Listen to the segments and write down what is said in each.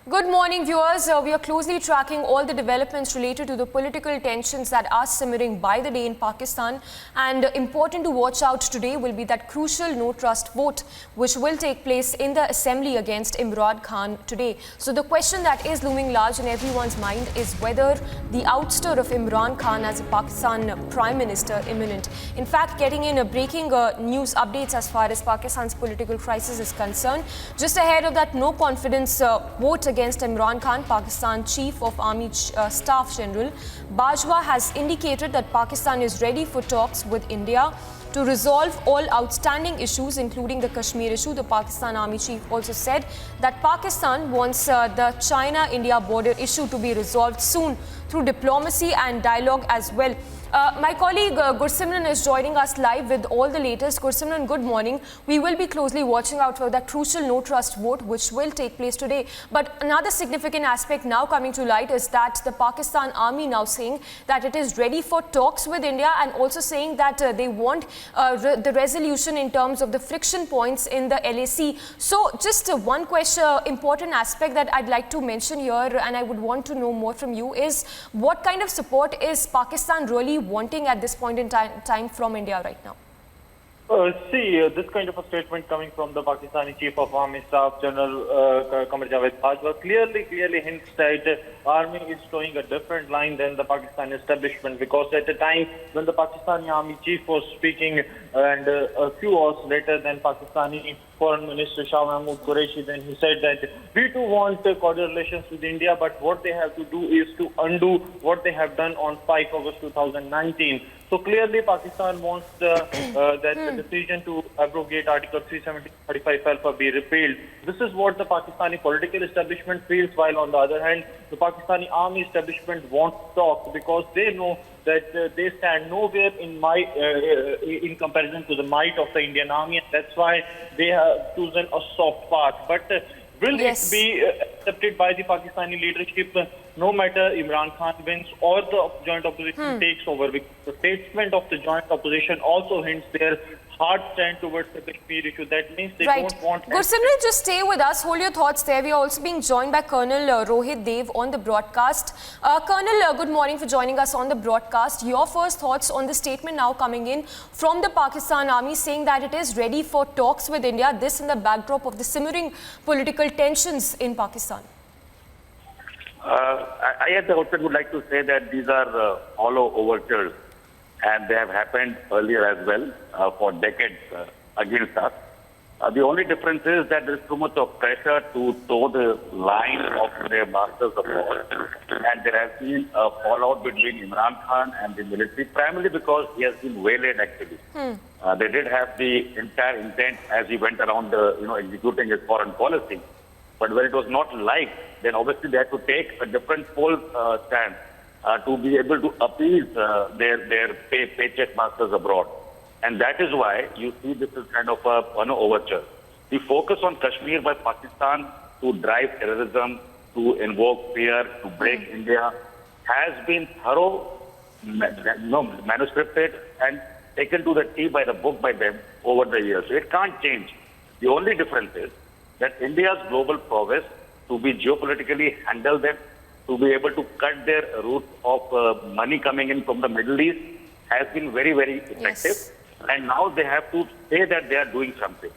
Good morning, viewers. We are closely tracking all the developments related to the political tensions that are simmering by the day in Pakistan. And important to watch out today will be that crucial no-trust vote, which will take place in the assembly against Imran Khan today. So the question that is looming large in everyone's mind is whether the ouster of Imran Khan as a Pakistan Prime Minister imminent. In fact, getting in breaking news updates as far as Pakistan's political crisis is concerned. Just ahead of that no-confidence vote against Imran Khan, Pakistan Chief of Army Staff General Bajwa has indicated that Pakistan is ready for talks with India to resolve all outstanding issues, including the Kashmir issue. The Pakistan Army Chief also said that Pakistan wants the China-India border issue to be resolved soon through diplomacy and dialogue as well. My colleague Gursimran is joining us live with all the latest. Gursimran, good morning. We will be closely watching out for that crucial no-trust vote which will take place today. But another significant aspect now coming to light is that the Pakistan Army now saying that it is ready for talks with India and also saying that they want the resolution in terms of the friction points in the LAC. So just one question, important aspect that I'd like to mention here and I would want to know more from you is what kind of support is Pakistan really wanting at this point in time from India right now? This kind of a statement coming from the Pakistani Chief of Army Staff General Bajwa clearly hints that army is towing a different line than the Pakistani establishment, because at the time when the Pakistani Army Chief was speaking and a few hours later then Pakistani Foreign Minister Shah Mahmood Qureshi, then he said that we too want cordial relations with India, but what they have to do is to undo what they have done on 5 August 2019. So clearly Pakistan wants that the decision to abrogate Article 370-35 alpha be repealed. This is what the Pakistani political establishment feels, while on the other hand, the Pakistani army establishment wants talks because they know that they stand nowhere in comparison to the might of the Indian army, and that's why they have chosen a soft path. But will it be accepted by the Pakistani leadership, no matter Imran Khan wins or the joint opposition takes over? Because the statement of the joint opposition also hints their hard stand towards the Kashmir issue. That means they don't want... Gursimran, just stay with us. Hold your thoughts there. We are also being joined by Colonel Rohit Dev on the broadcast. Colonel, good morning for joining us on the broadcast. Your first thoughts on the statement now coming in from the Pakistan Army saying that it is ready for talks with India, this in the backdrop of the simmering political tensions in Pakistan. I at the outset would like to say that these are hollow overtures, and they have happened earlier as well for decades against us. The only difference is that there is too much of pressure to toe the line of their masters of war, and there has been a fallout between Imran Khan and the military, primarily because he has been waylaid actually. They did have the entire intent as he went around executing his foreign policy. But when it was not liked, then obviously they had to take a different pole stand to be able to appease their paycheck masters abroad. And that is why you see this is kind of an overture. The focus on Kashmir by Pakistan to drive terrorism, to invoke fear, to break India, has been thorough, manuscripted and taken to the T by the book by them over the years. So it can't change. The only difference is that India's global prowess to be geopolitically handle them, to be able to cut their route of money coming in from the Middle East has been very, very effective. Yes. And now they have to say that they are doing something.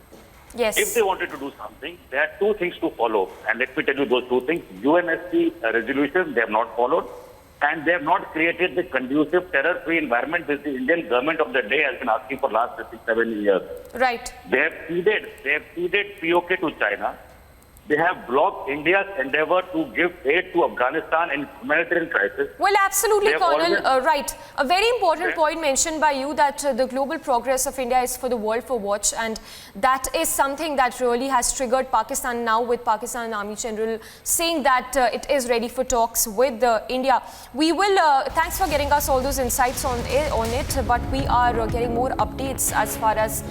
Yes. If they wanted to do something, there are two things to follow. And let me tell you those two things. UNSC resolution, they have not followed. And they have not created the conducive terror-free environment that the Indian government of the day has been asking for the last 57 years. Right. They have ceded POK to China. They have blocked India's endeavor to give aid to Afghanistan in humanitarian crisis. Well, absolutely, Colonel. Right. A very important point mentioned by you that the global progress of India is for the world for watch, and that is something that really has triggered Pakistan now, with Pakistan Army General saying that it is ready for talks with India. We will, thanks for getting us all those insights on it, but we are getting more updates as far as